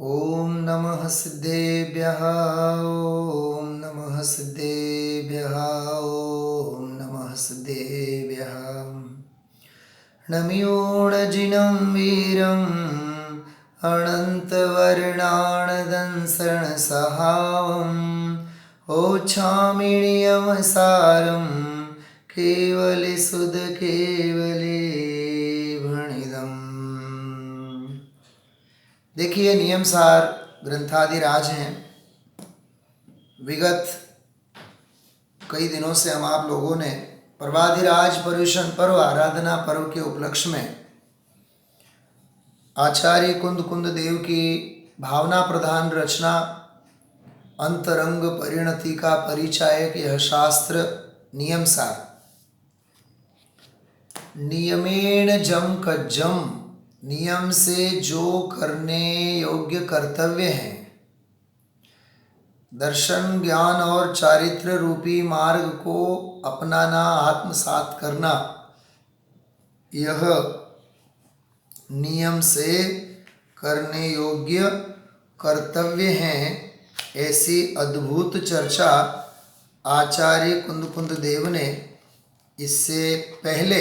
ॐ नमः सिद्धेभ्यः ॐ नमः सिद्धेभ्यः ॐ नमः सिद्धेभ्यः नम्योणजिनं वीरम् अनन्तवर्णानदंसनसहावम् ओछामिणियमसारं केवले सुध केवले भणिदम्। देखिए, नियमसार ग्रंथादिराज हैं। विगत कई दिनों से हम आप लोगों ने पर्वाधिराज पर्युषण पर्व आराधना पर्व के उपलक्ष्य में आचार्य कुंद कुंद देव की भावना प्रधान रचना अंतरंग परिणति का परिचायक यह शास्त्र नियमसार, नियमेण जम कज्जम, नियम से जो करने योग्य कर्तव्य हैं, दर्शन ज्ञान और चारित्र रूपी मार्ग को अपनाना आत्मसात करना, यह नियम से करने योग्य कर्तव्य हैं। ऐसी अद्भुत चर्चा आचार्य कुंद कुंद देव ने इससे पहले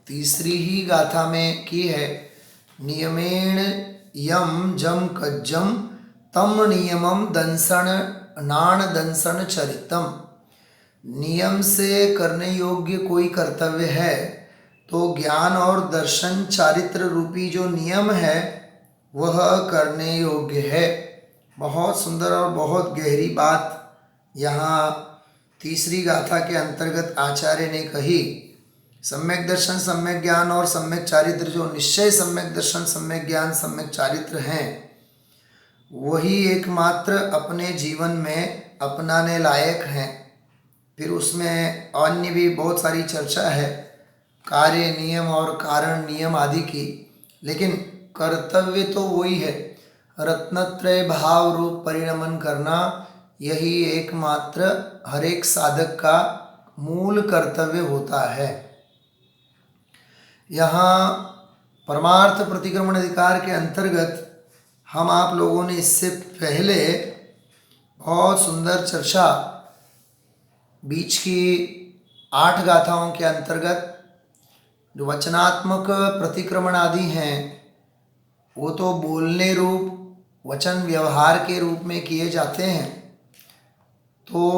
तीसरी ही गाथा में की है। नियमेण यम जम कज्जम तम नियमम दंसन नाण दंसन चरितम। नियम से करने योग्य कोई कर्तव्य है तो ज्ञान और दर्शन चारित्र रूपी जो नियम है वह करने योग्य है। बहुत सुंदर और बहुत गहरी बात यहाँ तीसरी गाथा के अंतर्गत आचार्य ने कही। सम्यक दर्शन सम्यक ज्ञान और सम्यक चारित्र, जो निश्चय सम्यक दर्शन सम्यक ज्ञान सम्यक चारित्र हैं, वही एकमात्र अपने जीवन में अपनाने लायक हैं। फिर उसमें अन्य भी बहुत सारी चर्चा है, कार्य नियम और कारण नियम आदि की, लेकिन कर्तव्य तो वही है। रत्नत्रय भाव रूप परिणमन करना, यही एकमात्र हर एक साधक का मूल कर्तव्य होता है। यहाँ परमार्थ प्रतिक्रमण अधिकार के अंतर्गत हम आप लोगों ने इससे पहले बहुत सुंदर चर्चा बीच की 8 गाथाओं के अंतर्गत जो वचनात्मक प्रतिक्रमण आदि हैं वो तो बोलने रूप वचन व्यवहार के रूप में किए जाते हैं, तो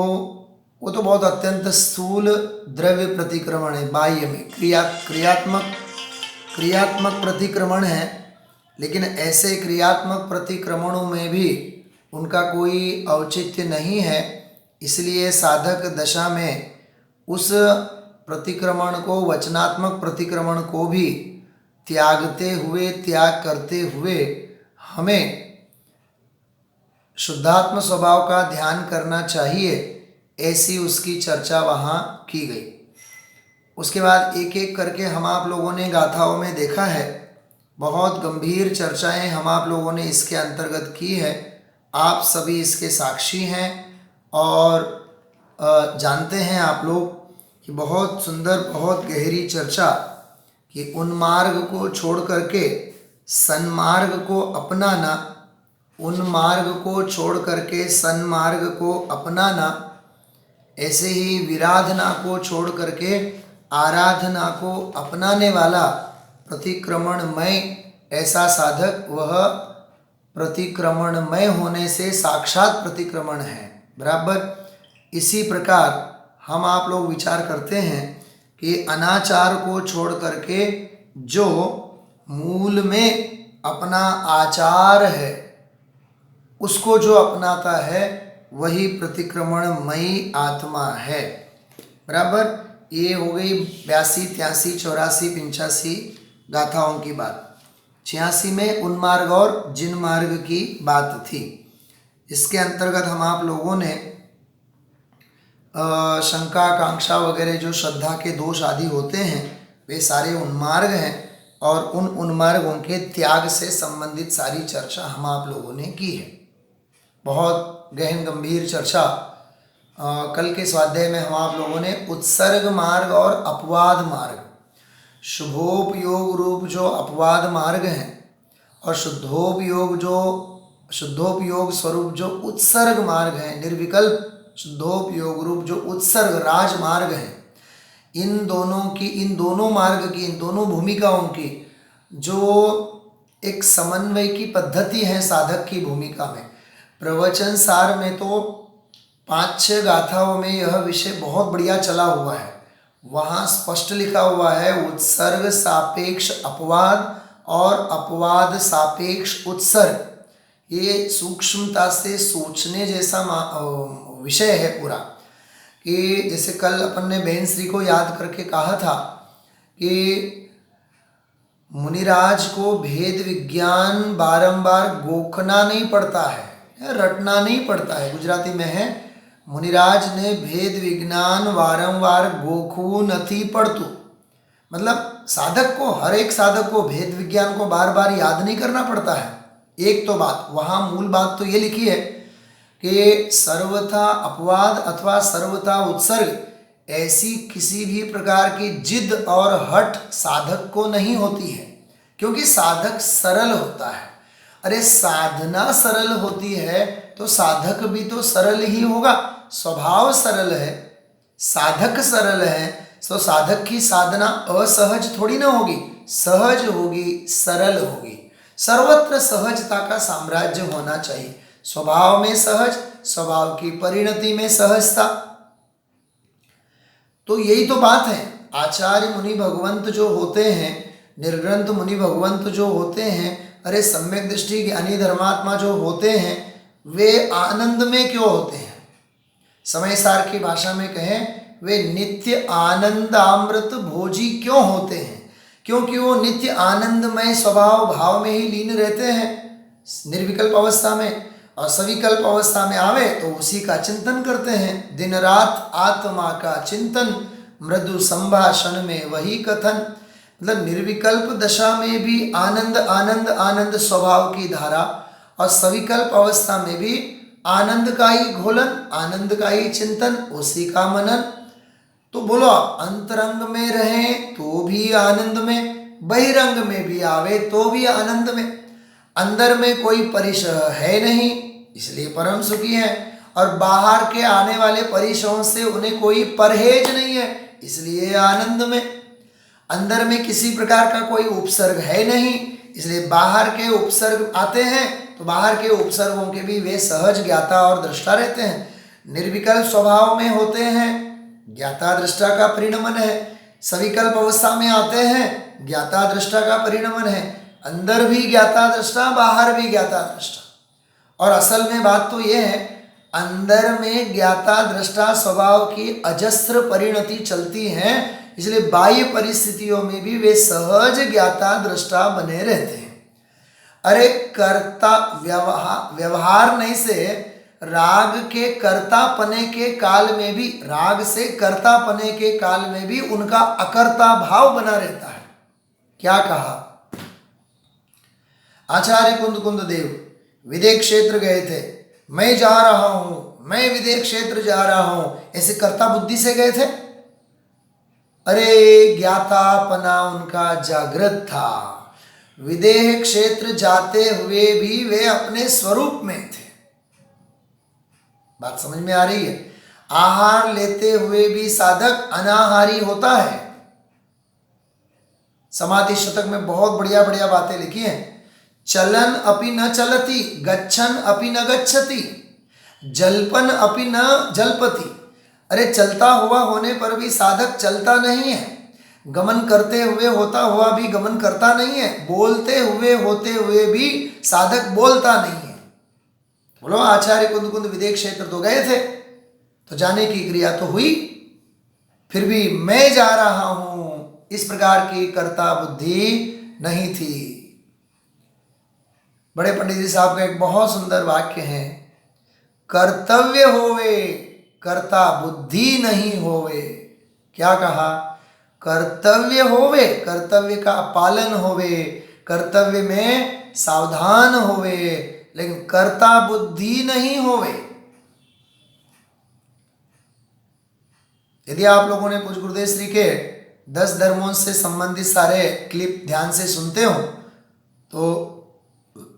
वो तो बहुत अत्यंत स्थूल द्रव्य प्रतिक्रमण है, बाह्य में क्रियात्मक प्रतिक्रमण है। लेकिन ऐसे क्रियात्मक प्रतिक्रमणों में भी उनका कोई औचित्य नहीं है, इसलिए साधक दशा में उस प्रतिक्रमण को, वचनात्मक प्रतिक्रमण को भी त्यागते हुए, त्याग करते हुए हमें शुद्धात्म स्वभाव का ध्यान करना चाहिए, ऐसी उसकी चर्चा वहाँ की गई। उसके बाद एक एक करके हम आप लोगों ने गाथाओं में देखा है, बहुत गंभीर चर्चाएं हम आप लोगों ने इसके अंतर्गत की है। आप सभी इसके साक्षी हैं और जानते हैं आप लोग कि बहुत सुंदर, बहुत गहरी चर्चा कि उन्मार्ग को छोड़ करके सन्मार्ग को अपनाना, उन्मार्ग को छोड़ करके सन्मार्ग को अपनाना, ऐसे ही विराधना को छोड़ करके आराधना को अपनाने वाला प्रतिक्रमणमय ऐसा साधक, वह प्रतिक्रमणमय होने से साक्षात प्रतिक्रमण है। बराबर इसी प्रकार हम आप लोग विचार करते हैं कि अनाचार को छोड़ करके जो मूल में अपना आचार है उसको जो अपनाता है वही प्रतिक्रमणमयी आत्मा है। बराबर, ये हो गई 82, 83, 84, 85 गाथाओं की बात। 86 में उन्मार्ग और जिन मार्ग की बात थी। इसके अंतर्गत हम आप लोगों ने शंका आकांक्षा वगैरह जो श्रद्धा के दोष आदि होते हैं वे सारे उन्मार्ग हैं, और उन उन्मार्गों के त्याग से संबंधित सारी चर्चा हम आप लोगों ने की है। बहुत गहन गंभीर चर्चा कल के स्वाध्याय में हम आप लोगों ने उत्सर्ग मार्ग और अपवाद मार्ग, शुभोपयोग रूप जो अपवाद मार्ग हैं और शुद्धोपयोग जो शुद्धोपयोग स्वरूप जो उत्सर्ग मार्ग है, निर्विकल्प शुद्धोपयोग रूप जो उत्सर्ग राजमार्ग है, इन दोनों मार्ग की, इन दोनों भूमिकाओं की जो एक समन्वय की पद्धति है साधक की भूमिका में। प्रवचन सार में तो 5-6 गाथाओं में यह विषय बहुत बढ़िया चला हुआ है। वहाँ स्पष्ट लिखा हुआ है उत्सर्ग सापेक्ष अपवाद और अपवाद सापेक्ष उत्सर्ग। ये सूक्ष्मता से सोचने जैसा विषय है पूरा। कि जैसे कल अपन ने बहन श्री को याद करके कहा था कि मुनिराज को भेद विज्ञान बारंबार गोखना नहीं पड़ता है, रटना नहीं पड़ता है। गुजराती में है, मुनिराज ने भेद विज्ञान वारंवार गोखू नथी पड़तु। मतलब साधक को, हर एक साधक को भेद विज्ञान को बार बार याद नहीं करना पड़ता है। एक तो बात, वहाँ मूल बात तो ये लिखी है कि सर्वथा अपवाद अथवा सर्वथा उत्सर्ग ऐसी किसी भी प्रकार की जिद और हट साधक को नहीं होती है, क्योंकि साधक सरल होता है। अरे साधना सरल होती है तो साधक भी तो सरल ही होगा। स्वभाव सरल है, साधक सरल है, तो साधक की साधना असहज थोड़ी ना होगी, सहज होगी, सरल होगी। सर्वत्र सहजता का साम्राज्य होना चाहिए। स्वभाव में सहज, स्वभाव की परिणति में सहजता। तो यही तो बात है। आचार्य मुनि भगवंत जो होते हैं, निर्ग्रंथ मुनि भगवंत जो होते हैं, अरे सम्यक दृष्टि ज्ञानी धर्मात्मा जो होते हैं, वे आनंद में क्यों होते हैं? समय सार की भाषा में कहें, वे नित्य आनंदामृत भोजी क्यों होते हैं? क्योंकि वो नित्य आनंदमय स्वभाव भाव में ही लीन रहते हैं निर्विकल्प अवस्था में, और सविकल्प अवस्था में आवे तो उसी का चिंतन करते हैं। दिन रात आत्मा का चिंतन, मृदु संभाषण में वही कथन। मतलब निर्विकल्प दशा में भी आनंद आनंद आनंद स्वभाव की धारा, और सविकल्प अवस्था में भी आनंद का ही घोलन, आनंद का ही चिंतन, उसी का मनन। तो बोलो अंतरंग में रहें तो भी आनंद में, बहिरंग में भी आवे तो भी आनंद में। अंदर में कोई परिशह है नहीं, इसलिए परम सुखी है, और बाहर के आने वाले परिशहों से उन्हें कोई परहेज नहीं है, इसलिए आनंद में। अंदर में किसी प्रकार का कोई उपसर्ग है नहीं, इसलिए बाहर के उपसर्ग आते हैं तो बाहर के उपसर्गों के भी वे सहज ज्ञाता और दृष्टा रहते हैं। निर्विकल्प स्वभाव में होते हैं, ज्ञाता दृष्टा का परिणमन है। सविकल्प अवस्था में आते हैं, ज्ञाता दृष्टा का परिणमन है। अंदर भी ज्ञाता दृष्टा, बाहर भी ज्ञाता दृष्टा। और असल में बात तो यह है, अंदर में ज्ञाता दृष्टा स्वभाव की अजस्र परिणति चलती है, इसलिए बाह्य परिस्थितियों में भी वे सहज ज्ञाता दृष्टा बने रहते हैं। अरे कर्ता व्यवहार नहीं से राग के कर्ता पने के काल में भी, राग से कर्ता पने के काल में भी उनका अकर्ता भाव बना रहता है। क्या कहा? आचार्य कुंद देव विदेह क्षेत्र गए थे, मैं जा रहा हूं, मैं विदेह क्षेत्र जा रहा हूं, ऐसे कर्ता बुद्धि से गए थे? अरे ज्ञातापना उनका जागृत था। विदेह क्षेत्र जाते हुए भी वे अपने स्वरूप में थे। बात समझ में आ रही है? आहार लेते हुए भी साधक अनाहारी होता है। समाधि शतक में बहुत बढ़िया बढ़िया बातें लिखी हैं। चलन अपि न चलति, गच्छन अपि न गच्छति, जल्पन अपि न जल्पति। अरे चलता हुआ होने पर भी साधक चलता नहीं है, गमन करते हुए होता हुआ भी गमन करता नहीं है, बोलते हुए होते हुए भी साधक बोलता नहीं है। बोलो आचार्य कुंद विदेह क्षेत्र तो गए थे, तो जाने की क्रिया तो हुई, फिर भी मैं जा रहा हूं, इस प्रकार की कर्ता बुद्धि नहीं थी। बड़े पंडित जी साहब का एक बहुत सुंदर वाक्य है, कर्तव्य होवे कर्ता बुद्धि नहीं होवे। क्या कहा? कर्तव्य होवे, कर्तव्य का पालन होवे, कर्तव्य में सावधान होवे, लेकिन कर्ता बुद्धि नहीं होवे। यदि आप लोगों ने पूज्य गुरुदेव श्री के 10 धर्मों से संबंधित सारे क्लिप ध्यान से सुनते हो तो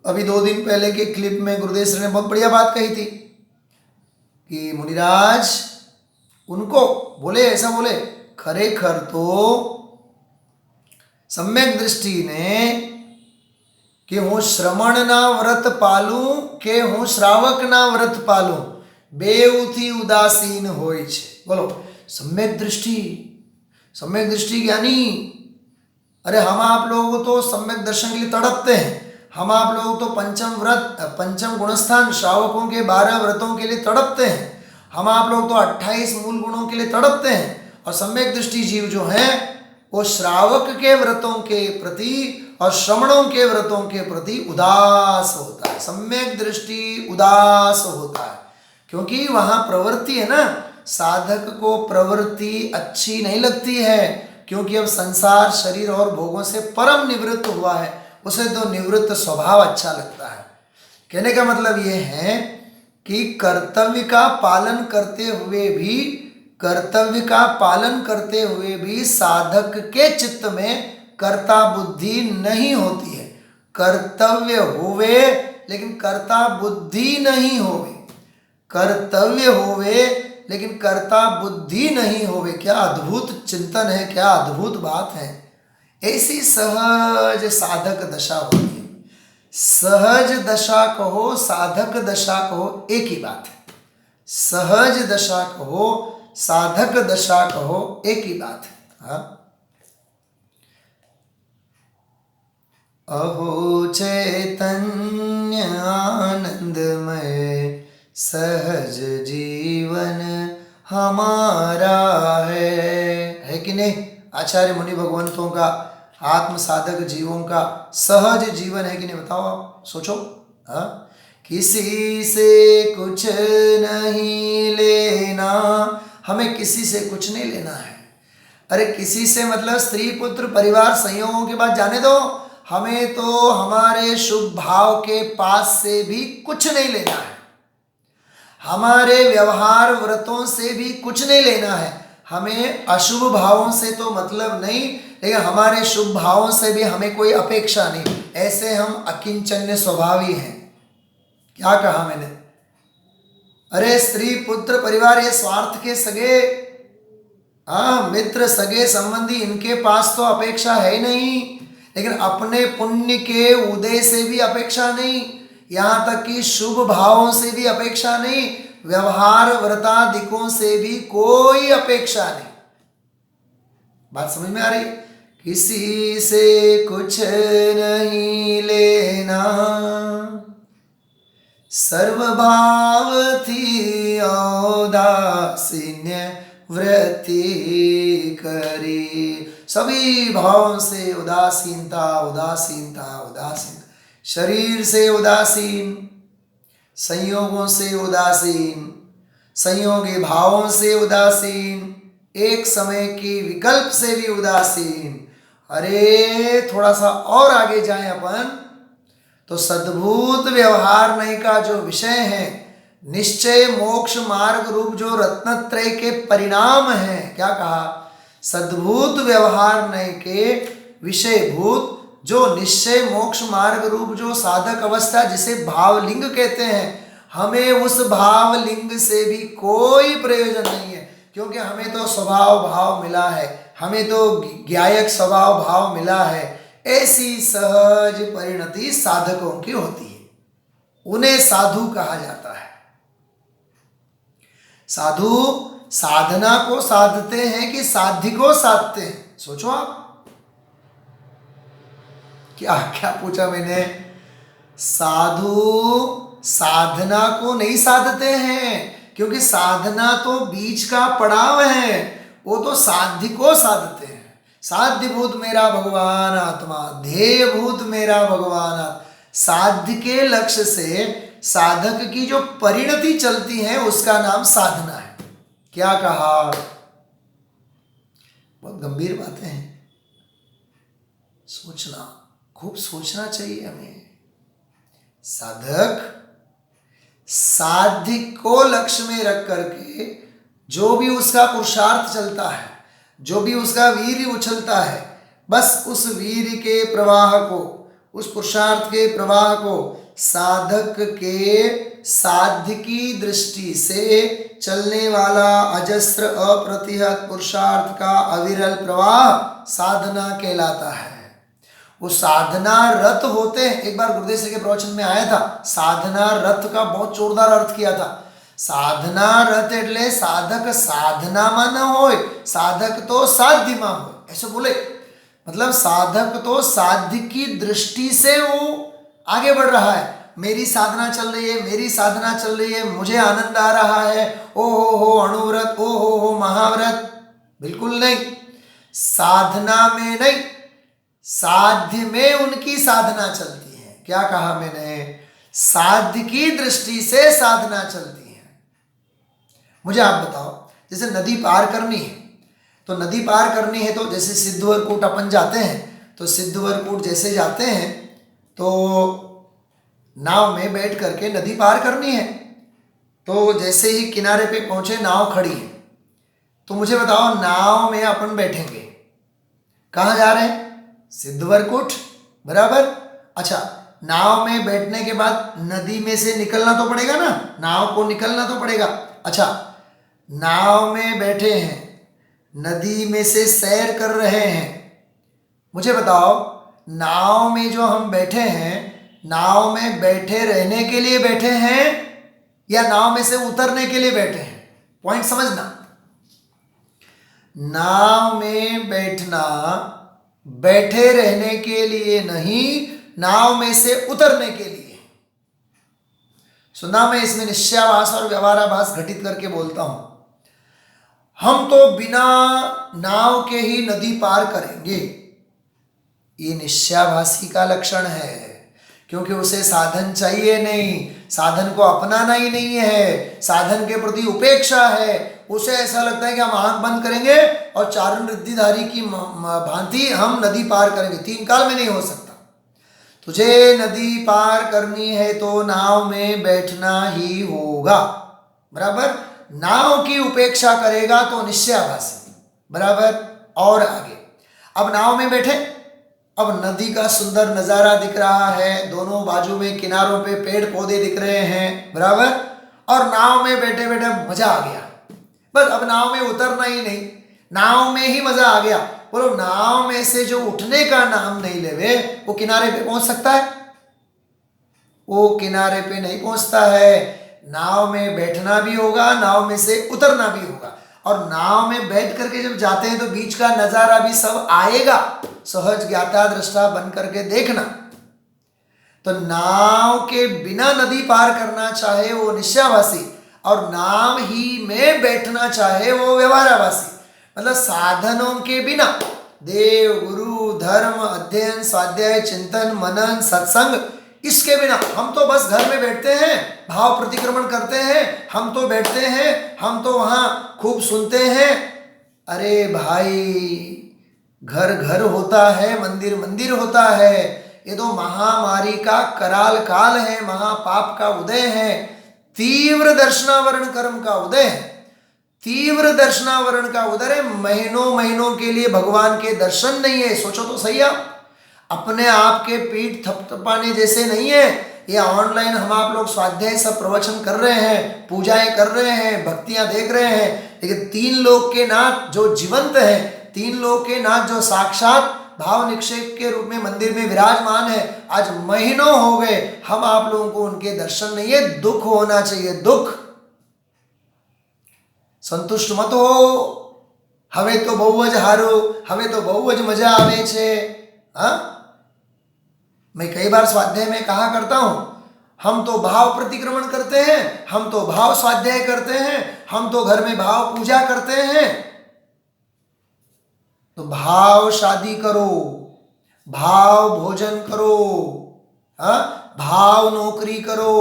अभी 2 दिन पहले के क्लिप में गुरुदेव सर ने बहुत बढ़िया बात कही थी कि मुनिराज उनको बोले, ऐसा बोले, खरेखर तो सम्यक दृष्टि ने कि हूँ श्रवण ना व्रत पालू के हूँ श्रावक ना व्रत पालू बेउथी उदासीन होय छे। बोलो, सम्यक दृष्टि ज्ञानी। अरे हम आप लोग तो सम्यक दर्शन के लिए तड़पते हैं, हम आप लोग तो पंचम गुणस्थान श्रावकों के 12 व्रतों के लिए तड़पते हैं, हम आप लोग तो 28 मूल गुणों के लिए तड़पते हैं। और सम्यक दृष्टि जीव जो है वो श्रावक के व्रतों के प्रति और श्रवणों के व्रतों के प्रति उदास होता है। सम्यक दृष्टि उदास होता है क्योंकि वहां प्रवृत्ति है ना, साधक को प्रवृत्ति अच्छी नहीं लगती है क्योंकि अब संसार शरीर और भोगों से परम निवृत्त हुआ है, उसे तो निवृत्त स्वभाव अच्छा लगता है। कहने का मतलब ये है कि कर्तव्य का पालन करते हुए भी साधक के चित्त में कर्ता बुद्धि नहीं होती है। कर्तव्य होवे लेकिन कर्ता बुद्धि नहीं होवे, कर्तव्य होवे लेकिन कर्ता बुद्धि नहीं होवे। क्या अद्भुत चिंतन है, क्या अद्भुत बात है। ऐसी सहज साधक दशा होती है। सहज दशा कहो, साधक दशा कहो, एक ही बात है। सहज दशा कहो, साधक दशा कहो, एक ही बात है। हाँ, अहो चैतन्य आनंदमय सहज जीवन हमारा है कि नहीं। आचार्य मुनि भगवंतों का, आत्म साधक जीवों का सहज जीवन है कि नहीं, बताओ आप सोचो। हाँ, किसी से कुछ नहीं लेना, हमें किसी से कुछ नहीं लेना है। अरे किसी से मतलब स्त्री पुत्र परिवार संयोगों के बाद जाने दो, हमें तो हमारे शुभ भाव के पास से भी कुछ नहीं लेना है, हमारे व्यवहार व्रतों से भी कुछ नहीं लेना है। हमें अशुभ भावों से तो मतलब नहीं, लेकिन हमारे शुभ भावों से भी हमें कोई अपेक्षा नहीं। ऐसे हम अकिंचन्य स्वभावी हैं। क्या कहा मैंने? अरे स्त्री पुत्र परिवार ये स्वार्थ के सगे, मित्र सगे संबंधी, इनके पास तो अपेक्षा है नहीं, लेकिन अपने पुण्य के उदय से भी अपेक्षा नहीं, यहाँ तक कि शुभ भावों से भी अपेक्षा नहीं, व्यवहार व्रतादिकों से भी कोई अपेक्षा नहीं। बात समझ में आ रही? किसी से कुछ नहीं लेना, सर्वभाव थी औदासीन्य वृत्ति करी। सभी भावों से उदासीनता, शरीर से उदासीन, संयोगों से उदासीन, संयोगी भावों से उदासीन, एक समय की विकल्प से भी उदासीन। अरे थोड़ा सा और आगे जाएं अपन तो सद्भूत व्यवहार नय का जो विषय है, निश्चय मोक्ष मार्ग रूप जो रत्नत्रय के परिणाम है, क्या कहा? सद्भूत व्यवहार नय के विषयभूत जो निश्चय मोक्ष मार्ग रूप जो साधक अवस्था जिसे भावलिंग कहते हैं, हमें उस भावलिंग से भी कोई प्रयोजन नहीं है, क्योंकि हमें तो स्वभाव भाव मिला है, हमें तो ज्ञायक स्वभाव भाव मिला है। ऐसी सहज परिणति साधकों की होती है, उन्हें साधु कहा जाता है। साधु साधना को साधते हैं कि साध्य को साधते हैं? सोचो आप, क्या क्या पूछा मैंने? साधु साधना को नहीं साधते हैं, क्योंकि साधना तो बीच का पड़ाव है, वो तो साध्य को साधते हैं। साध्यभूत मेरा भगवान आत्मा, ध्येयभूत मेरा भगवान आत्मा। साध्य के लक्ष्य से साधक की जो परिणति चलती है उसका नाम साधना है। क्या कहा? बहुत गंभीर बातें हैं, सोचना, खूब सोचना चाहिए हमें। साधक साध्य को लक्ष्य में रख करके जो भी उसका पुरुषार्थ चलता है, जो भी उसका वीर्य उछलता है, बस उस वीर्य के प्रवाह को, उस पुरुषार्थ के प्रवाह को साधक के साध्य की दृष्टि से चलने वाला अजस्र अप्रतिहत पुरुषार्थ का अविरल प्रवाह साधना कहलाता है। वो साधना रथ होते हैं। एक बार गुरुदेव जी के प्रवचन में आया था, साधना रथ का बहुत जोरदार अर्थ किया था। साधना रथ એટલે साधक साधनाમાં न હોય, साधक तो साध्यમાં હોય, ऐसे बोले। मतलब साधक तो साध्य की दृष्टि से वो आगे बढ़ रहा है। मेरी साधना चल रही है, मेरी साधना चल रही है, मुझे आनंद आ रहा है, ओ हो अणुव्रत, ओ हो महाव्रत, बिल्कुल नहीं। साधना में नहीं, साध्य में उनकी साधना चलती है। क्या कहा मैंने? साध्य की दृष्टि से साधना चलती है। मुझे आप बताओ, जैसे नदी पार करनी है, तो नदी पार करनी है तो जैसे सिद्धवरकूट अपन जाते हैं, तो सिद्धवरकूट जैसे जाते हैं तो नाव में बैठ करके नदी पार करनी है। तो जैसे ही किनारे पे पहुंचे, नाव खड़ी है, तो मुझे बताओ नाव में अपन बैठेंगे, कहाँ जा रहे हैं? सिद्धवरकूट, बराबर। अच्छा, नाव में बैठने के बाद नदी में से निकलना तो पड़ेगा ना, नाव को निकलना तो पड़ेगा। अच्छा, नाव में बैठे हैं, नदी में से सैर कर रहे हैं। मुझे बताओ, नाव में जो हम बैठे हैं, नाव में बैठे रहने के लिए बैठे हैं या नाव में से उतरने के लिए बैठे हैं? पॉइंट समझना। नाव में बैठना बैठे रहने के लिए नहीं, नाव में से उतरने के लिए। सुना, मैं इसमें निश्चयाभास और व्यवहाराभास घटित करके बोलता हूं। हम तो बिना नाव के ही नदी पार करेंगे, ये निश्चयाभासी का लक्षण है, क्योंकि उसे साधन चाहिए नहीं, साधन को अपनाना ही नहीं है, साधन के प्रति उपेक्षा है। उसे ऐसा लगता है कि हम आंख बंद करेंगे और चारण रिद्धिधारी की भांति हम नदी पार करेंगे। तीन काल में नहीं हो सकता। तुझे नदी पार करनी है तो नाव में बैठना ही होगा, बराबर। नाव की उपेक्षा करेगा तो निश्चयाभासी, बराबर। और आगे, अब नाव में बैठे, अब नदी का सुंदर नजारा दिख रहा है, दोनों बाजू में किनारों पे पेड़ पौधे दिख रहे हैं, बराबर। और नाव में बैठे बैठे मजा आ गया, बस अब नाव में उतरना ही नहीं, नाव में ही मजा आ गया। बोलो, नाव में से जो उठने का नाम नहीं लेवे, वो किनारे पे पहुंच सकता है? वो किनारे पे नहीं पहुंचता है। नाव में बैठना भी होगा, नाव में से उतरना भी होगा। और नाव में बैठ करके जब जाते हैं तो बीच का नजारा भी सब आएगा। सहज ज्ञाता दृष्टा बन करके देखना। तो नाव के बिना नदी पार करना चाहे वो निश्चयाभासी, और नाव ही में बैठना चाहे वो व्यवहाराभासी। मतलब साधनों के बिना, देव गुरु धर्म अध्ययन स्वाध्याय चिंतन मनन सत्संग, इसके बिना हम तो बस घर में बैठते हैं, भाव प्रतिक्रमण करते हैं, हम तो बैठते हैं, हम तो वहां खूब सुनते हैं। अरे भाई, घर घर होता है, मंदिर मंदिर होता है। ये तो महामारी का कराल काल है, महापाप का उदय है, तीव्र दर्शनावरण कर्म का उदय है, तीव्र दर्शनावरण का उदय है। महीनों महीनों के लिए भगवान के दर्शन नहीं है। सोचो तो सही, आप अपने आप के पीठ थपथपाने जैसे नहीं है। ये ऑनलाइन हम आप लोग स्वाध्याय सब प्रवचन कर रहे हैं, पूजाएं कर रहे हैं, भक्तियां देख रहे हैं, लेकिन तीन लोक के नाथ जो जीवंत है, तीन लोक के नाथ जो साक्षात भाव निक्षेप के रूप में मंदिर में विराजमान है, आज महीनों हो गए हम आप लोगों को उनके दर्शन नहीं है। दुख होना चाहिए, दुख। संतुष्ट मत हो, हवे तो बहु ज हारू, हवे तो बहु ज मजा आवे छे। हाँ, मैं कई बार स्वाध्याय में कहा करता हूं, हम तो भाव प्रतिक्रमण करते हैं, हम तो भाव स्वाध्याय करते हैं, हम तो घर में भाव पूजा करते हैं। तो भाव शादी करो, भाव भोजन करो, हाँ, भाव नौकरी करो,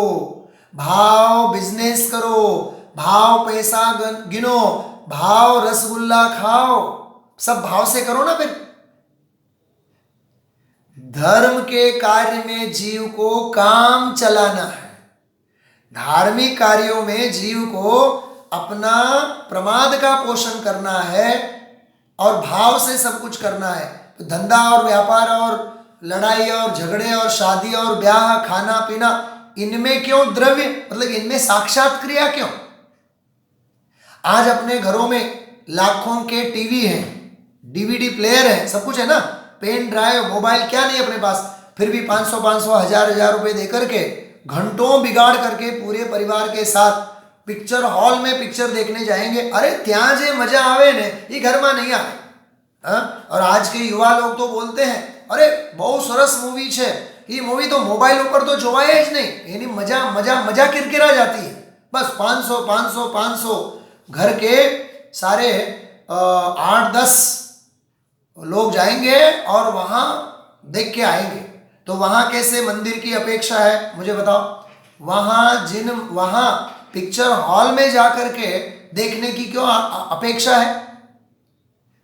भाव बिजनेस करो, भाव पैसा गिनो, भाव रसगुल्ला खाओ, सब भाव से करो ना। फिर धर्म के कार्य में जीव को काम चलाना है, धार्मिक कार्यों में जीव को अपना प्रमाद का पोषण करना है और भाव से सब कुछ करना है। तो धंधा और व्यापार और लड़ाई और झगड़े और शादी और ब्याह, खाना पीना, इनमें क्यों द्रव्य, मतलब इनमें साक्षात क्रिया क्यों? आज अपने घरों में लाखों के टीवी हैं, डीवीडी प्लेयर है, सब कुछ है ना, पेन ड्राइव, मोबाइल, क्या नहीं अपने पास, फिर भी 500 हजार रुपए दे करके घंटों बिगाड़ करके पूरे परिवार के साथ पिक्चर हॉल में पिक्चर देखने जाएंगे। अरे ત્યાં જે मजा आवे ने ये घर में नहीं आवे। और आज के युवा लोग तो बोलते हैं अरे बहुत सरस मूवी है, ये मूवी तो मोबाइल ऊपर तो જોવાય જ नहीं, એની मजा मजा मजा किरकिरा जाती है। बस 500 घर के सारे 8-10 लोग जाएंगे और वहां देख के आएंगे। तो वहां कैसे मंदिर की अपेक्षा है मुझे बताओ? वहां पिक्चर हॉल में जाकर के देखने की क्यों अपेक्षा है?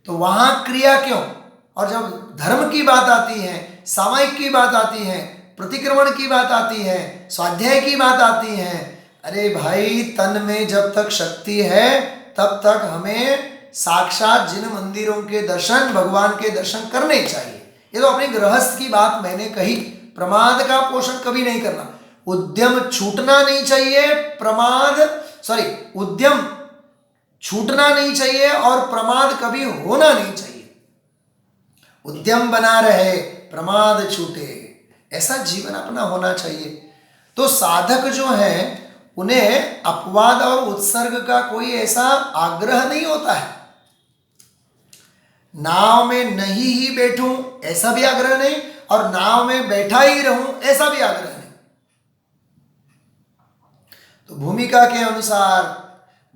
तो वहां क्रिया क्यों? और जब धर्म की बात आती है, सामायिक की बात आती है, प्रतिक्रमण की बात आती है, स्वाध्याय की बात आती है, अरे भाई तन में जब तक शक्ति है तब तक हमें साक्षात जिन मंदिरों के दर्शन, भगवान के दर्शन करने चाहिए। ये तो अपनी गृहस्थ की बात मैंने कही। प्रमाद का पोषण कभी नहीं करना, उद्यम छूटना नहीं चाहिए, उद्यम छूटना नहीं चाहिए और प्रमाद कभी होना नहीं चाहिए। उद्यम बना रहे, प्रमाद छूटे, ऐसा जीवन अपना होना चाहिए। तो साधक जो है उन्हें अपवाद और उत्सर्ग का कोई ऐसा आग्रह नहीं होता है। नाव में नहीं ही बैठूं ऐसा भी आग्रह नहीं, और नाव में बैठा ही रहूं ऐसा भी आग्रह नहीं। तो भूमिका के अनुसार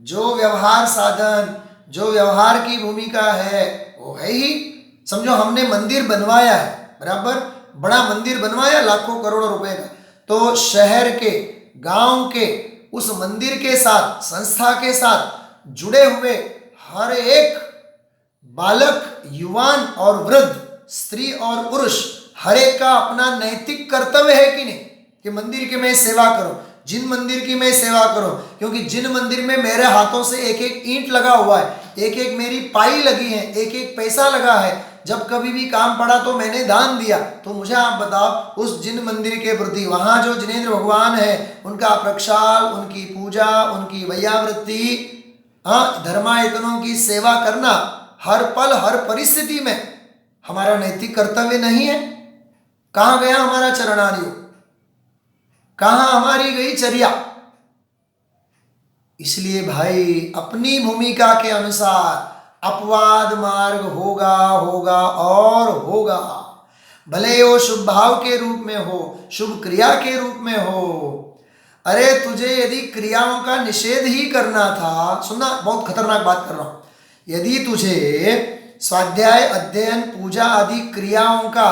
जो व्यवहार साधन, जो व्यवहार की भूमिका है वो है ही। समझो हमने मंदिर बनवाया है, बराबर, बड़ा मंदिर बनवाया लाखों करोड़ों रुपए का, तो शहर के, गांव के उस मंदिर के साथ, संस्था के साथ जुड़े हुए हर एक बालक, युवान और वृद्ध, स्त्री और पुरुष, हर एक का अपना नैतिक कर्तव्य है कि नहीं कि मंदिर की मैं सेवा करूं, जिन मंदिर की मैं सेवा करूं, क्योंकि जिन मंदिर में मेरे हाथों से एक एक ईंट लगा हुआ है, एक एक मेरी पाई लगी है, एक एक पैसा लगा है, जब कभी भी काम पड़ा तो मैंने दान दिया। तो मुझे आप बताओ उस जिन मंदिर के प्रति, वहां जो जिनेंद्र भगवान है उनका प्रक्षाल, उनकी पूजा, उनकी वैयावृत्ति, धर्मायतनों की सेवा करना हर पल हर परिस्थिति में हमारा नैतिक कर्तव्य नहीं है? कहां गया हमारा चरणार्य, कहां हमारी गई चर्या? इसलिए भाई अपनी भूमिका के अनुसार अपवाद मार्ग होगा और होगा, भले वो शुभ भाव के रूप में हो, शुभ क्रिया के रूप में हो। अरे तुझे यदि क्रियाओं का निषेध ही करना था, सुनना बहुत खतरनाक बात कर रहा हूं, यदि तुझे स्वाध्याय, अध्ययन, पूजा आदि क्रियाओं का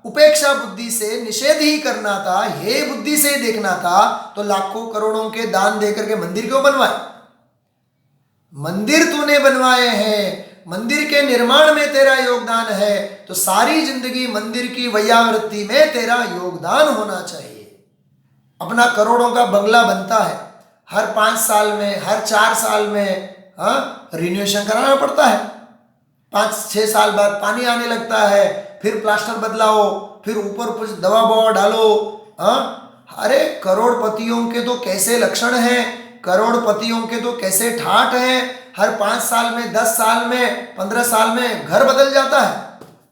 उपेक्षा बुद्धि से निषेध ही करना था, हे बुद्धि से देखना था, तो लाखों करोड़ों के दान देकर के मंदिर क्यों बनवाए? मंदिर तूने बनवाए हैं, मंदिर के निर्माण में तेरा योगदान है, तो सारी जिंदगी मंदिर की वैयावृत्ति में तेरा योगदान होना चाहिए। अपना करोड़ों का बंगला बनता है, हर 5 साल में, हर 4 साल में रिन्यूएशन कराना पड़ता है, 5-6 साल बाद पानी आने लगता है, फिर प्लास्टर बदलाओ, फिर ऊपर कुछ दवा बवा डालो। अरे करोड़पतियों के तो कैसे लक्षण हैं, करोड़पतियों के तो कैसे ठाठ हैं, हर 5 साल में, 10 साल में, 15 साल में घर बदल जाता है,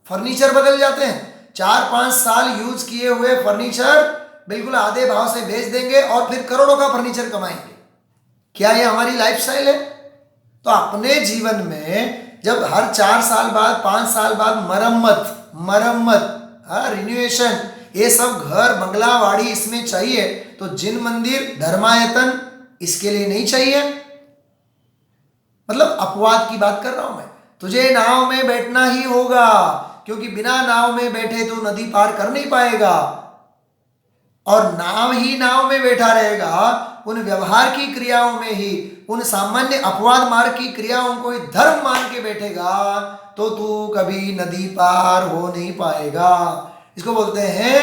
फर्नीचर बदल जाते हैं, 4-5 साल यूज किए हुए फर्नीचर बिल्कुल आधे भाव से बेच देंगे और फिर करोड़ों का फर्नीचर कमाएंगे। क्या ये हमारी लाइफस्टाइल है? तो अपने जीवन में जब हर 4 साल बाद, 5 साल बाद मरम्मत, रिन्यूएशन, ये सब घर, बंगला, वाड़ी इसमें चाहिए, तो जिन मंदिर, धर्मायतन इसके लिए नहीं चाहिए? मतलब अपवाद की बात कर रहा हूं मैं। तुझे नाव में बैठना ही होगा, क्योंकि बिना नाव में बैठे तो नदी पार कर नहीं पाएगा, और नाव ही नाव में बैठा रहेगा, उन व्यवहार की क्रियाओं में ही, उन सामान्य अपवाद मार्ग की क्रियाओं को ही धर्म मान के बैठेगा, तो तू कभी नदी पार हो नहीं पाएगा। इसको बोलते हैं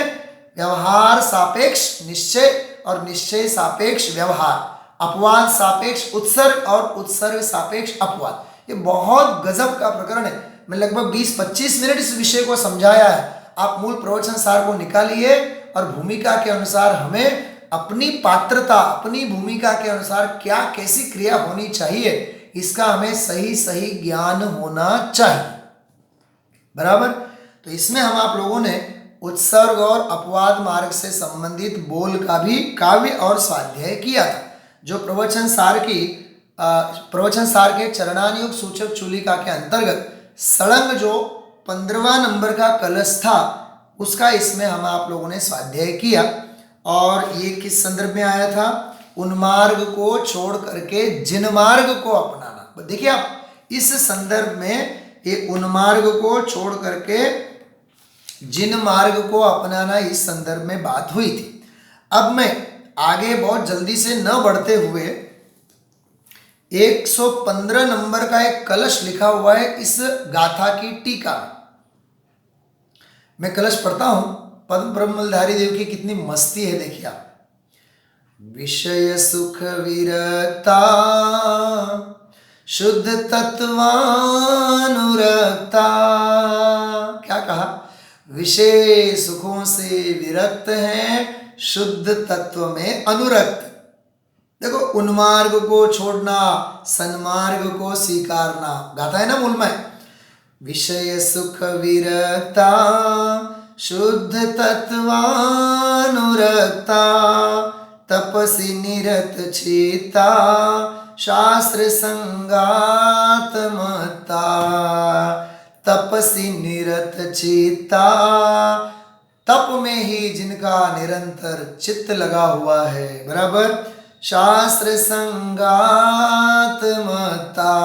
व्यवहार सापेक्ष निश्चय और निश्चय सापेक्ष व्यवहार, अपवाद सापेक्ष उत्सर्ग और उत्सर्ग सापेक्ष अपवाद। ये बहुत गजब का प्रकरण है। मैं लगभग 20-25 मिनट इस विषय को समझाया है। आप मूल प्रवचन सार को निकालिए और भूमिका के अनुसार हमें अपनी पात्रता, अपनी भूमिका के अनुसार क्या कैसी क्रिया होनी चाहिए, इसका हमें सही सही ज्ञान होना चाहिए। बराबर। तो इसमें हम आप लोगों ने उत्सर्ग और अपवाद मार्ग से संबंधित बोल का भी काव्य और स्वाध्याय किया था। जो प्रवचन सार के चरणानुयोग सूचक चूलिका के अंतर्गत सड़ंग जो 15वां नंबर का कलश था, उसका इसमें हम आप लोगों ने स्वाध्याय किया। और ये किस संदर्भ में आया था? उन्मार्ग को छोड़ करके जिनमार्ग को अपनाना। देखिए आप, इस संदर्भ में ये उन्मार्ग को छोड़ करके जिन मार्ग को अपनाना, इस संदर्भ में बात हुई थी। अब मैं आगे बहुत जल्दी से न बढ़ते हुए 115 नंबर का एक कलश लिखा हुआ है इस गाथा की टीका। मैं कलश पढ़ता हूं। पद्म ब्रह्मधारी देव की कितनी मस्ती है, देखिए आप। विषय सुख विरक्ता शुद्ध तत्वानुरक्ता। क्या कहा? विषय सुखों से विरक्त हैं, शुद्ध तत्व में अनुरक्त। देखो, उन्मार्ग को छोड़ना, सन्मार्ग को स्वीकारना, गाता है ना मूल में। विषय सुख विरक्ता शुद्ध तत्वानुरक्ता तपसि निरत चित्ता शास्त्र संगात मता। तपसि निरत चित्ता, तप में ही जिनका निरंतर चित्त लगा हुआ है। बराबर। शास्त्र संगात मता,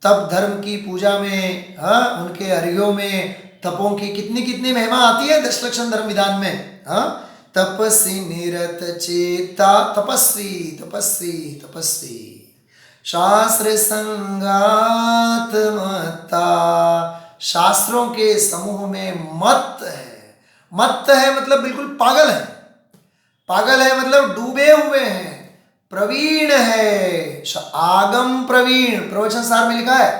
तप धर्म की पूजा में, उनके अर्घ्यों में तपों की कितनी कितनी महिमा आती है दशलक्षण धर्म विधान में। तपस्वी निरत चेता, तपस्वी तपस्वी तपस्वी, शास्त्र संगात मत्ता, शास्त्रों के समूह में मत्त है। मत्त है मतलब बिल्कुल पागल है। पागल है मतलब डूबे हुए हैं। प्रवीण है, आगम प्रवीण। प्रवचन सार में लिखा है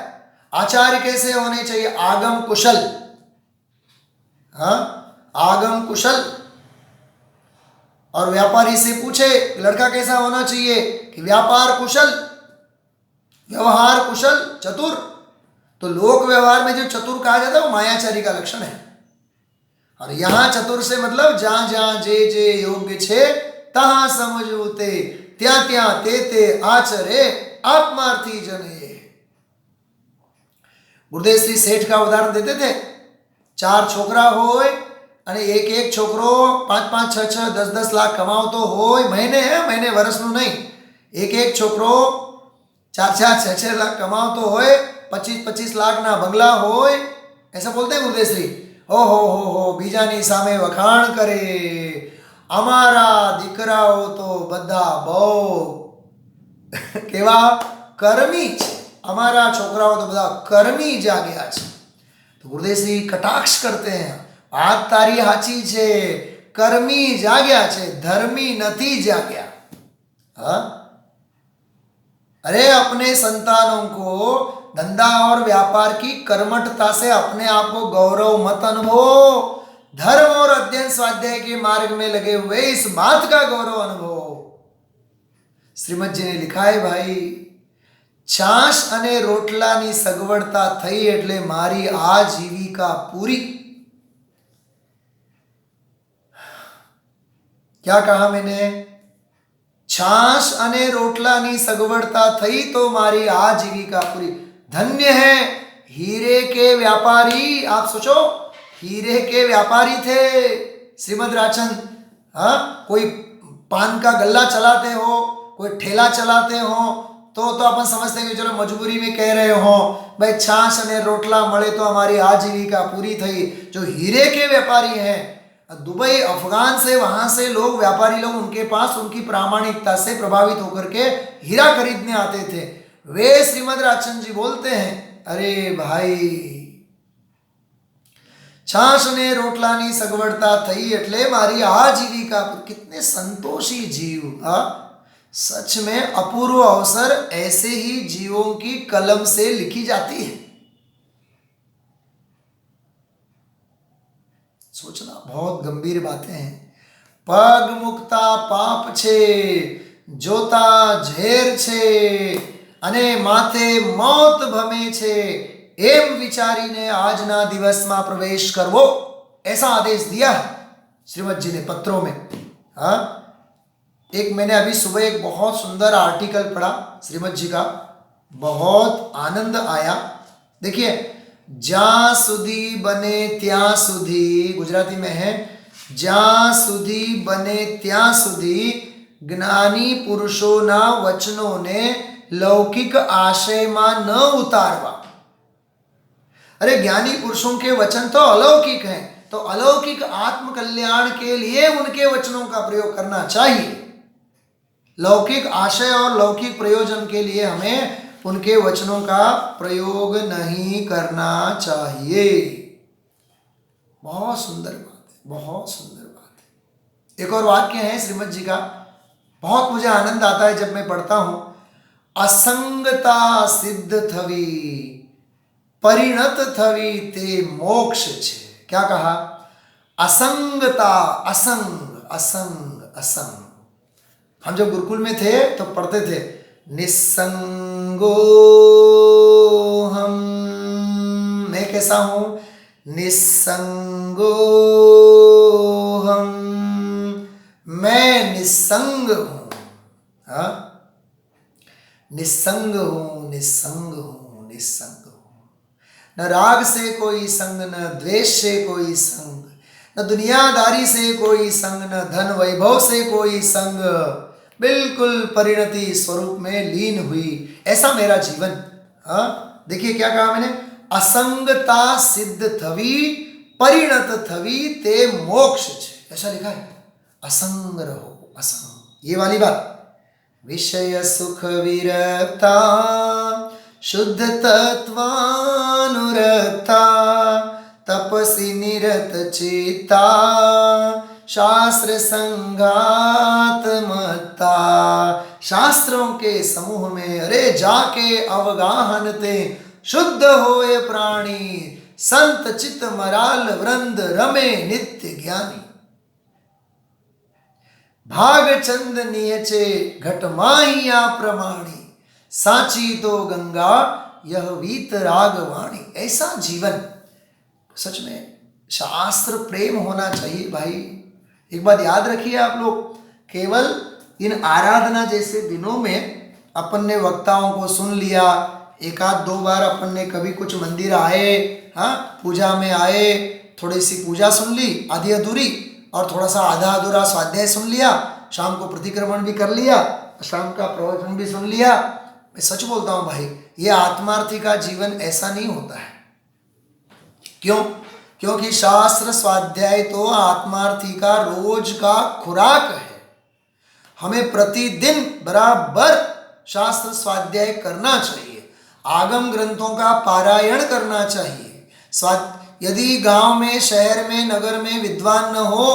आचार्य कैसे होने चाहिए? आगम कुशल। आगम कुशल। और व्यापारी से पूछे लड़का कैसा होना चाहिए? कि व्यापार कुशल, व्यवहार कुशल, चतुर। तो लोक व्यवहार में जो चतुर कहा जाता है वो मायाचारी का लक्षण है। और यहां चतुर से मतलब जहां जहां जे जे योग्य छे तहां समझूते, त्या त्या ते ते आचरे आत्मार्थी जने। गुरुदेव श्री सेठ का उदाहरण देते थे। 4 छोकरा होय અને એક એક છોકરો 5-5 6-6 10-10 લાખ કમાવતો હોય મહિને વર્ષનું નહીં। એક એક છોકરો 4-4 6-6 લાખ કમાવતો હોય, 25-25 લાખના બંગલા હોય। ऐसा बोलते हैं गुरुदेव श्री। हो बीजानी सामे वखाण करे, અમારા દીકરાઓ તો બધા બહુ કેવા કર્મી છે, અમારા છોકરાઓ તો બધા કર્મી જાગ્યા છે। तो गुरुदेव श्री कटाक्ष करते हैं, વાત તારી સાચી છે, કર્મી જાગ્યા છે, ધર્મી નથી જાગ્યા। अरे अपने संतानों को धंधा और व्यापार की कर्मठता से अपने आप को गौरव मत अनुभव, धर्म और अध्ययन स्वाध्याय के मार्ग में लगे हुए इस बात का गौरव अनुभव। श्रीमद जी ने लिखा है भाई, छाश अने रोटलानी सगवड़ता थई एटले मारी आजीविका पूरी। क्या कहा मैंने? छाछ अने रोटलानी सगवड़ता थई तो मारी आजीविका पूरी। धन्य है हीरे के व्यापारी। आप सोचो, हीरे के व्यापारी थे श्रीमद राजचंद। कोई पान का गल्ला चलाते हो, कोई ठेला चलाते हो तो अपन समझते हैं कि चलो मजबूरी में कह रहे हो भाई, छाछ अने रोटला मळे तो हमारी आजीविका पूरी थई। जो हीरे के व्यापारी हैं, दुबई अफगान से, वहां से लोग, व्यापारी लोग उनके पास उनकी प्रामाणिकता से प्रभावित होकर के हीरा खरीदने आते थे। वे श्रीमद राजचंद जी बोलते हैं, अरे भाई छाछ ने रोटलानी सगवड़ता थई एटले मारी आजीविका। कितने संतोषी जीव। सच में अपूर्व अवसर ऐसे ही जीवों की कलम से लिखी जाती है। सोचना, बहुत गंभीर बातें हैं। पग मुक्ता पाप छे, जोता झेर छे અને માથે મોત ભમે છે, એમ વિચારીને આજના દિવસમાં પ્રવેશ કરવો, ऐसा आदेश दिया है श्रीमद जी ने पत्रों में। हाँ, एक मैंने अभी सुबह एक बहुत सुंदर आर्टिकल पढ़ा श्रीमद जी का, बहुत आनंद आया। देखिए, જ્યાં સુધી બને ત્યાં સુધી, गुजराती में है, જ્યાં સુધી બને ત્યાં સુધી જ્ઞાની પુરુષોના વચનોને लौकिक आशय में न उतारवा। अरे ज्ञानी पुरुषों के वचन तो अलौकिक हैं, तो अलौकिक आत्म कल्याण के लिए उनके वचनों का प्रयोग करना चाहिए। लौकिक आशय और लौकिक प्रयोजन के लिए हमें उनके वचनों का प्रयोग नहीं करना चाहिए। बहुत सुंदर बात है, बहुत सुंदर बात है। एक और वाक्य है श्रीमद जी का, बहुत मुझे आनंद आता है जब मैं पढ़ता हूं। असंगता सिद्ध थवी, परिणत थवी ते मोक्ष छे। क्या कहा? असंगता, असंग असंग असंग। हम जब गुरुकुल में थे तो पढ़ते थे, निस्संगो हम, मैं कैसा हूं? निस्संगो हम, मैं निस्संग हूं। हाँ, निस्संग हूं, निस्संग हूं, निस्संग हूं। न राग से कोई संग, न द्वेष से कोई संग, न दुनियादारी से कोई संग, न धन वैभव से कोई संग, बिल्कुल परिणति स्वरूप में लीन हुई, ऐसा मेरा जीवन। हाँ, देखिए क्या कहा मैंने, असंगता सिद्ध थवी, परिणत थवी ते मोक्ष छे, ऐसा लिखा है। असंग रहो, असंग, ये वाली बात। विषय सुख विरक्ता, शुद्ध तत्वानुरक्ता, तपसी निरत चित्ता, शास्त्र संगात मत्ता। शास्त्रों के समूह में अरे जाके अवगाहन ते, शुद्ध होए प्राणी, संत चित मराल वृंद रमे नित्य ज्ञानी। भाग चंद नियचे घट माहिया प्रमाणी, साची तो गंगा यह वीत रागवाणी। ऐसा जीवन, सच में शास्त्र प्रेम होना चाहिए भाई। एक बात याद रखिए आप लोग, केवल इन आराधना जैसे दिनों में अपन ने वक्ताओं को सुन लिया, एक आध दो बार अपन ने कभी कुछ मंदिर आए, हाँ पूजा में आए, थोड़ी सी पूजा सुन ली आधी अधूरी, और थोड़ा सा आधा अधूरा स्वाध्याय सुन लिया, शाम को प्रतिक्रमण भी कर लिया, शाम का प्रवचन भी सुन लिया। मैं सच बोलता हूँ भाई, ये आत्मार्थी का जीवन ऐसा नहीं होता है। क्यों? क्योंकि शास्त्र स्वाध्याय तो आत्मार्थी का रोज का खुराक है। हमें प्रतिदिन बराबर शास्त्र स्वाध्याय करना चाहिए, आगम ग्रंथों का पारायण करना चाहिए। यदि गांव में, शहर में, नगर में विद्वान न हो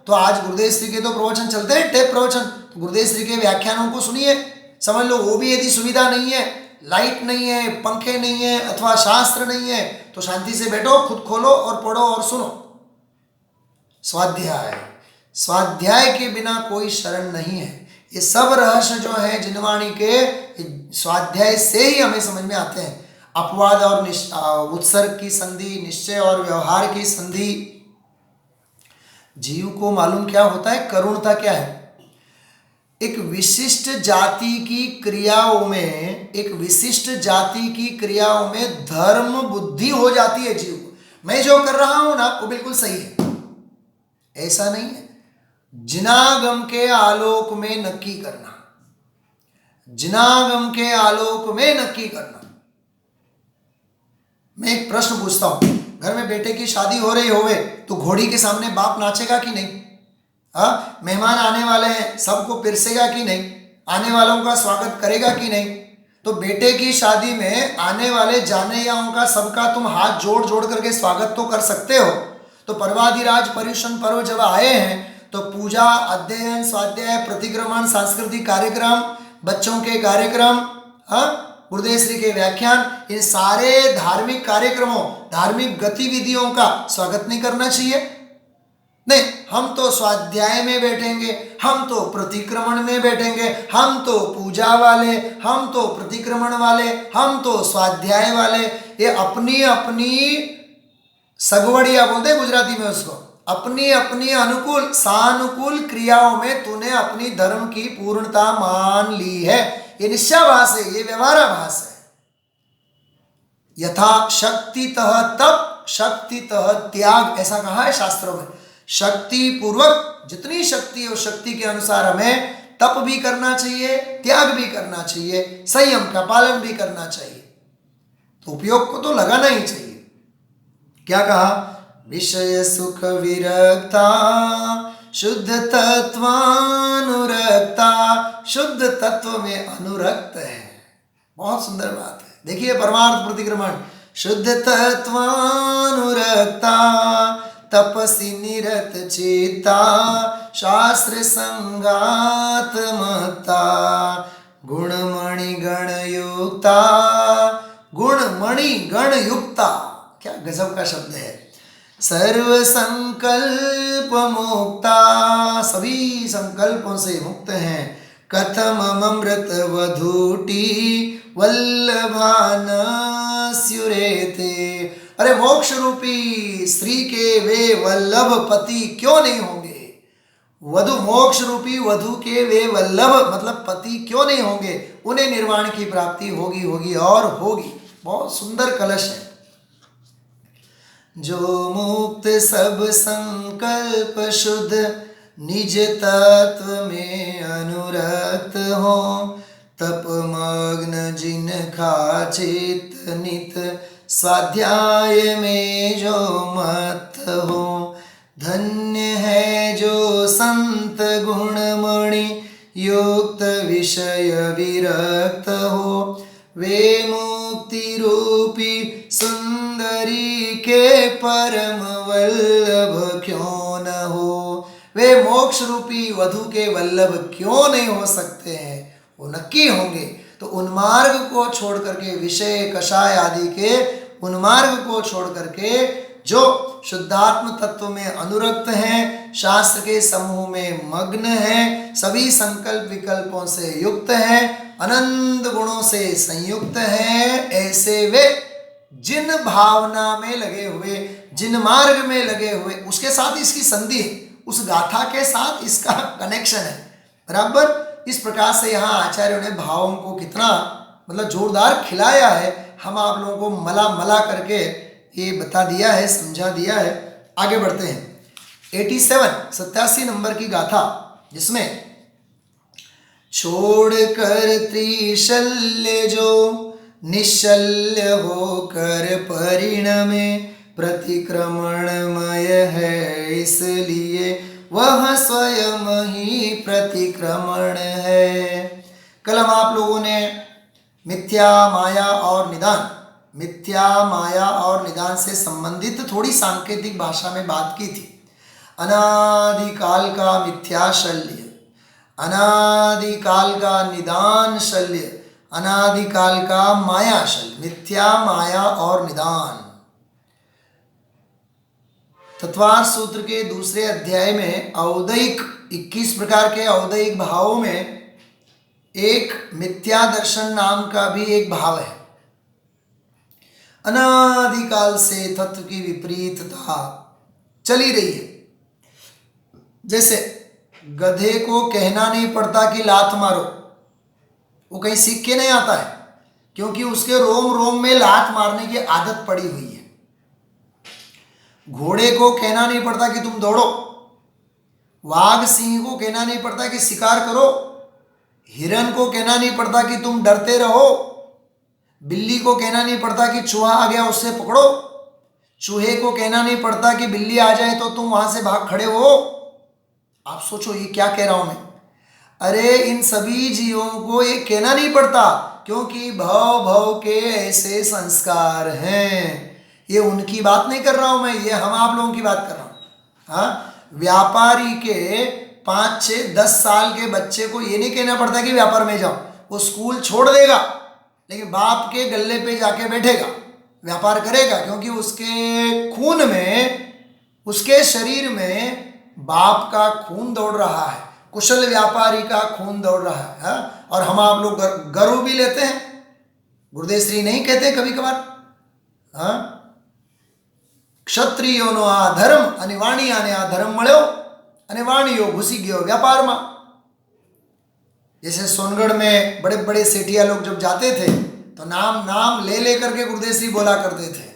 तो आज गुरुदेव श्री के तो प्रवचन चलते हैं, टेप प्रवचन, तो गुरुदेव श्री के व्याख्यानों को सुनिए। समझ लो वो भी यदि सुविधा नहीं है, लाइट नहीं है, पंखे नहीं है, अथवा शास्त्र नहीं है, तो शांति से बैठो, खुद खोलो और पढ़ो और सुनो। स्वाध्याय, स्वाध्याय के बिना कोई शरण नहीं है। ये सब रहस्य जो है जिनवाणी के, स्वाध्याय से ही हमें समझ में आते हैं। अपवाद और उत्सर्ग की संधि, निश्चय और व्यवहार की संधि। जीव को मालूम क्या होता है, करुणता क्या है। एक विशिष्ट जाति की क्रियाओं में, एक विशिष्ट जाति की क्रियाओं में धर्म बुद्धि हो जाती है जीव को। मैं जो कर रहा हूं ना वो बिल्कुल सही है, ऐसा नहीं है। जिनागम के आलोक में नक्की करना, जिनागम के आलोक में नक्की करना। मैं एक प्रश्न पूछता हूं, घर में बेटे की शादी हो रही होवे तो घोड़ी के सामने बाप नाचेगा कि नहीं? हाँ, मेहमान आने वाले हैं, सबको पिरसेगा कि नहीं? आने वालों का स्वागत करेगा कि नहीं? तो बेटे की शादी में आने वाले जानेयाओं का सबका तुम हाथ जोड़ जोड़ करके स्वागत तो कर सकते हो। तो पर्वाधिराज पर्युषण पर्व जब आए हैं तो पूजा, अध्ययन, स्वाध्याय, प्रतिक्रमण, सांस्कृतिक कार्यक्रम, बच्चों के कार्यक्रम, हाँ गुरुदेव श्री के व्याख्यान, इन सारे धार्मिक कार्यक्रमों, धार्मिक गतिविधियों का स्वागत नहीं करना चाहिए? नहीं, हम तो स्वाध्याय में बैठेंगे, हम तो प्रतिक्रमण में बैठेंगे, हम तो पूजा वाले, हम तो प्रतिक्रमण वाले, हम तो स्वाध्याय वाले। ये अपनी अपनी सगवड़िया बोलते हैं गुजराती में उसको, अपनी अपनी अनुकूल सानुकूल क्रियाओं में तूने अपनी धर्म की पूर्णता मान ली है। ये निश्चयाभास है, ये व्यवहाराभास है। यथा शक्तितः तप शक्तितः त्याग, ऐसा कहा है शास्त्रों में। शक्ति पूर्वक जितनी शक्ति है उस शक्ति के अनुसार हमें तप भी करना चाहिए, त्याग भी करना चाहिए, संयम का पालन भी करना चाहिए। तो उपयोग को तो लगाना ही चाहिए। क्या कहा? विषय सुख विरक्ता शुद्ध तत्वानुरक्ता, शुद्ध तत्व में अनुरक्त है। बहुत सुंदर बात है। देखिए परमार्थ प्रतिक्रमण, शुद्ध तत्वानुरक्ता तपसि निरत चेता शास्त्र संगात मता गुणमणि गण युक्ता, गुणमणि गण युक्ता, क्या गजब का शब्द है। सर्व संकल्प मुक्ता, सभी संकल्पों से मुक्त हैं। कथम अमृत वधूटी वल्लभानस्युरेते, अरे मोक्ष रूपी स्त्री के वे वल्लभ पति क्यों नहीं होंगे? वधु, मोक्ष रूपी वधु के वे वल्लभ मतलब पति क्यों नहीं होंगे? उन्हें निर्वाण की प्राप्ति होगी, होगी और होगी। बहुत सुंदर कलश है। जो मुक्त सब संकल्प शुद्ध निज तत्व में अनुरक्त हो, तप मग्न जिनका चित नित स्वाध्याय में जो मत हो। धन्य है जो संत गुणमणि युक्त विषय विरक्त हो, वे मुक्ति रूपी सुंदरी के परम वल्लभ क्यों न हो। वे मोक्ष रूपी वधु के वल्लभ क्यों नहीं हो सकते हैं? वो नक्की होंगे। तो उन्मार्ग को छोड़ करके, विषय कषाय आदि के उन्मार्ग को छोड़ करके जो शुद्धात्म तत्व में अनुरक्त हैं, शास्त्र के समूह में मग्न हैं, सभी संकल्प विकल्पों से युक्त हैं, अनंत गुणों से संयुक्त हैं, ऐसे वे जिन भावना में लगे हुए, जिन मार्ग में लगे हुए, उसके साथ इसकी संधि है, उस गाथा के साथ इसका कनेक्शन है। बराबर इस प्रकार से यहाँ आचार्यों ने भावों को कितना मतलब जोरदार खिलाया है। हम आप लोगों को मला मला करके ये बता दिया है, समझा दिया है। आगे बढ़ते हैं। 87 नंबर की गाथा, जिसमें छोड़कर त्रिशल्य जो निशल्य होकर परिणमे, प्रतिक्रमणमय है इसलिए वह स्वयं ही प्रतिक्रमण है। कल हम आप लोगों ने मिथ्या माया और निदान, मिथ्या माया और निदान से संबंधित थोड़ी सांकेतिक भाषा में बात की थी। अनादिकाल का मिथ्या शल्य, अनादिकाल का निदान शल्य, अनादिकाल का माया शल्य, मिथ्या माया और निदान। तत्वार्थ सूत्र के दूसरे अध्याय में औदयिक 21 प्रकार के औदयिक भावों में एक मिथ्या दर्शन नाम का भी एक भाव है। अनादिकाल से तत्व की विपरीतता चली रही है। जैसे गधे को कहना नहीं पड़ता कि लात मारो, वो कहीं सीख के नहीं आता है, क्योंकि उसके रोम रोम में लात मारने की आदत पड़ी हुई है। घोड़े को कहना नहीं पड़ता कि तुम दौड़ो, वाघ सिंह को कहना नहीं पड़ता कि शिकार करो, हिरन को कहना नहीं पड़ता कि तुम डरते रहो, बिल्ली को कहना नहीं पड़ता कि चूहा आ गया उससे पकड़ो, चूहे को कहना नहीं पड़ता कि बिल्ली आ जाए तो तुम वहां से भाग खड़े हो। आप सोचो ये क्या कह रहा हूं मैं। अरे इन सभी जीवों को ये कहना नहीं पड़ता, क्योंकि भव भव के ऐसे संस्कार हैं। ये उनकी बात नहीं कर रहा हूं मैं, ये हम आप लोगों की बात कर रहा हूं। हाँ, व्यापारी के 5, 6, 10 साल के बच्चे को ये नहीं कहना पड़ता कि व्यापार में जाओ, वो स्कूल छोड़ देगा लेकिन बाप के गले पे जाके बैठेगा, व्यापार करेगा, क्योंकि उसके खून में, उसके शरीर में बाप का खून दौड़ रहा है, कुशल व्यापारी का खून दौड़ रहा है, हा? और हम आप लोग गर्व भी लेते हैं। गुरुदेव श्री नहीं कहते कभी कभार, हाँ, ક્ષત્રિયોનો આ ધર્મ અને વાણિયાને આ ધર્મ મળ્યો અને વાણિયો ઘૂસી ગયો व्यापाરમાં। जैसे सोनगढ़ में बड़े बड़े सेठिया लोग जब जाते थे तो नाम ले ले करके गुरुदेव श्री बोला करते थे,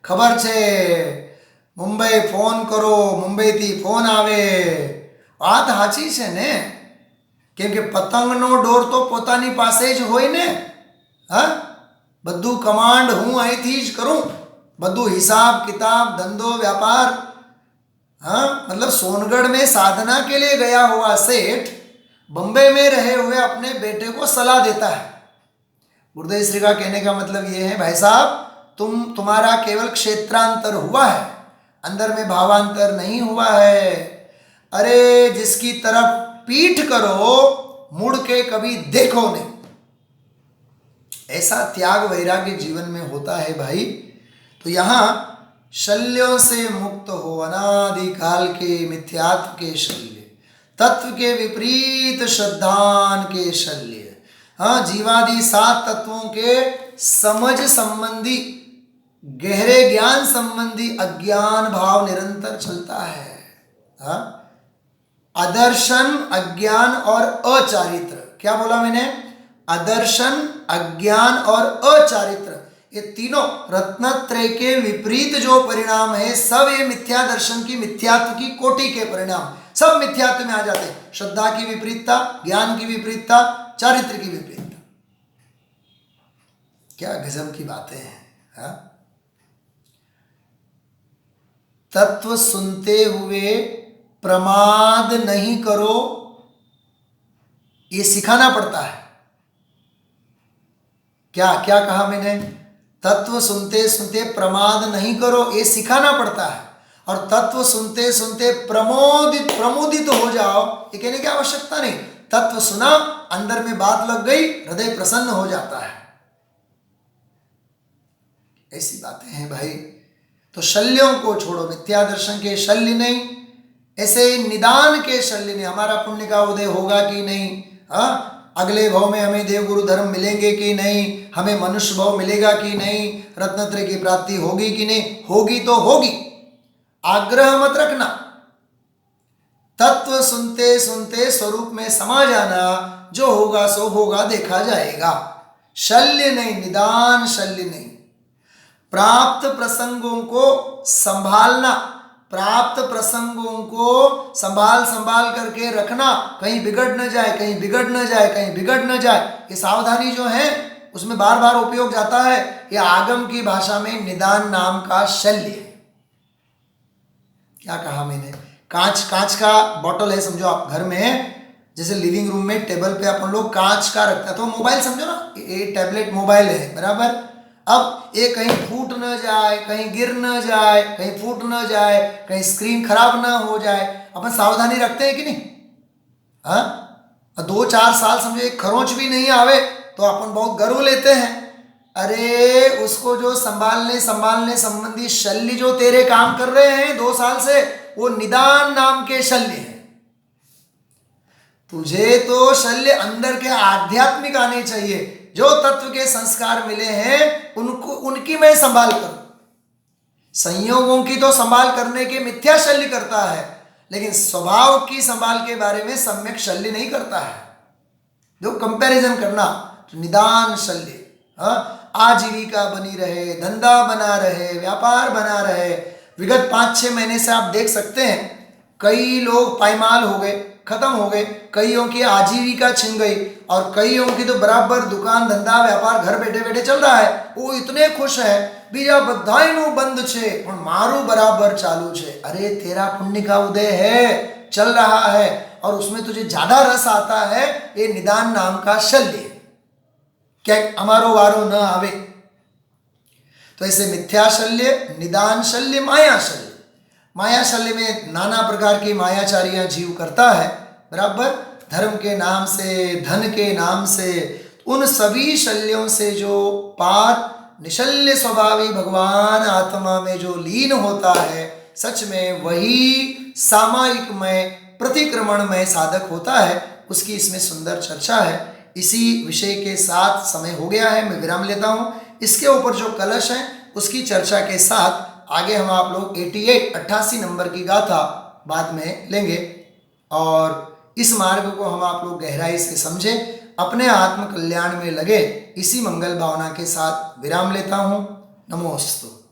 खबर छे मुंबई फोन करो, मुंबई थी फोन आवे। વાત સાચી છે ને, કેમ કે પતંગનો ડોર તો પોતાની પાસે જ હોય ને, હા, બધું કમાન્ડ હું અહીંથી જ કરું, બધું हिसाब किताब धंधो व्यापार, हाँ, मतलब सोनगढ़ में साधना के लिए गया हुआ सेठ बम्बई में रहे हुए अपने बेटे को सलाह देता है। गुरुदेव श्री का कहने का मतलब ये है, भाई साहब तुम्हारा केवल क्षेत्रांतर हुआ है, अंदर में भावांतर नहीं हुआ है। अरे जिसकी तरफ पीठ करो मुड़ के कभी देखो नहीं, ऐसा त्याग वैराग्य जीवन में होता है भाई। तो यहाँ शल्यों से मुक्त हो, अनादिकाल के मिथ्यात्व के शल्य, तत्व के विपरीत श्रद्धान के शल्य, हाँ, जीवादि 7 तत्वों के समझ संबंधी गहरे ज्ञान संबंधी अज्ञान भाव निरंतर चलता है, हाँ, अदर्शन, अज्ञान और अचारित्र। क्या बोला मैंने? अदर्शन, अज्ञान और अचारित्र, ये तीनों रत्नत्रय के विपरीत जो परिणाम है, सब ये मिथ्या दर्शन की, मिथ्यात्व की कोटि के परिणाम, सब मिथ्यात्व में आ जाते हैं। श्रद्धा की विपरीतता, ज्ञान की विपरीतता, चारित्र की विपरीतता। क्या गजब की बातें हैं, हाँ? तत्व सुनते हुए प्रमाद नहीं करो, ये सिखाना पड़ता है। क्या क्या कहा मैंने? तत्व सुनते सुनते प्रमाद नहीं करो, ये सिखाना पड़ता है। और तत्व सुनते सुनते प्रमोदित हो जाओ, ये कहने की आवश्यकता नहीं। तत्व सुना, अंदर में बात लग गई, हृदय प्रसन्न हो जाता है। ऐसी बातें हैं भाई। तो शल्यों को छोड़ो, मिथ्या दर्शन के शल्य नहीं, ऐसे निदान के शल्य नहीं। हमारा पुण्य का उदय होगा कि नहीं, हाँ, अगले भाव में हमें देवगुरु धर्म मिलेंगे कि नहीं, हमें मनुष्य भाव मिलेगा कि नहीं, रत्नत्रय की प्राप्ति होगी कि नहीं, होगी तो होगी, आग्रह मत रखना। तत्व सुनते सुनते स्वरूप में समा जाना, जो होगा सो होगा, देखा जाएगा। शल्य नहीं, निदान शल्य नहीं। प्राप्त प्रसंगों को संभालना, प्राप्त प्रसंगों को संभाल करके रखना, कहीं बिगड़ न जाए, कहीं बिगड़ न जाए, कहीं बिगड़ न जाए। ये सावधानी जो है उसमें बार बार उपयोग जाता है। ये आगम की भाषा में निदान नाम का शल्य है। क्या कहा मैंने? कांच का बॉटल है, समझो आप घर में, जैसे लिविंग रूम में टेबल पे अपन लोग कांच का रखते हैं, तो मोबाइल समझो ना, ये टैबलेट मोबाइल है, बराबर। अब ये कहीं फूट न जाए, कहीं गिर न जाए, कहीं फूट न जाए, कहीं स्क्रीन खराब न हो जाए, अपन सावधानी रखते हैं कि नहीं, हाँ? 2-4 साल समझो एक खरोंच भी नहीं आवे तो अपन बहुत गर्व लेते हैं। अरे उसको जो संभालने संबंधी शल्य जो तेरे काम कर रहे हैं 2 साल से, वो निदान नाम के शल्य है। तुझे तो शल्य अंदर के आध्यात्मिक आने चाहिए। जो तत्व के संस्कार मिले हैं उनकी मैं संभाल करूं। संयोगों की तो संभाल करने के मिथ्या शल्य करता है, लेकिन स्वभाव की संभाल के बारे में सम्यक शल्य नहीं करता है। जो कंपैरिजन करना, तो निदान शल्य, हाँ, आजीविका बनी रहे, धंधा बना रहे, व्यापार बना रहे। विगत 5-6 महीने से आप देख सकते हैं, कई लोग पायमाल हो गए, खत्म हो गए, कईयों की आजीविका छिन गई, और कईयों की तो बराबर दुकान धंधा व्यापार घर बैठे बैठे चल रहा है। वो इतने खुश है, बीजा बधाईनु बंद छे पण मारू बराबर चालू छे। अरे तेरा पुण्य का उदय है, चल रहा है, और उसमें तुझे ज्यादा रस आता है, ये निदान नाम का शल्य। क्या हमारो वारो न आवे। तो ऐसे मिथ्या शल्य, निदान शल्य, माया शल्य। माया शल्य में नाना प्रकार की मायाचारियां जीव करता है, बराबर, धर्म के नाम से, धन के नाम से। उन सभी शल्यों से जो पार निशल्य स्वभावी भगवान आत्मा में जो लीन होता है, सच में वही सामायिकमय प्रतिक्रमणमय साधक होता है, उसकी इसमें सुंदर चर्चा है। इसी विषय के साथ समय हो गया है, मैं विराम लेता हूँ। इसके ऊपर जो कलश है उसकी चर्चा के साथ आगे हम आप लोग 88 नंबर की गाथा बाद में लेंगे और इस मार्ग को हम आप लोग गहराई से समझें, अपने आत्म कल्याण में लगे, इसी मंगल भावना के साथ विराम लेता हूँ। नमोस्तु।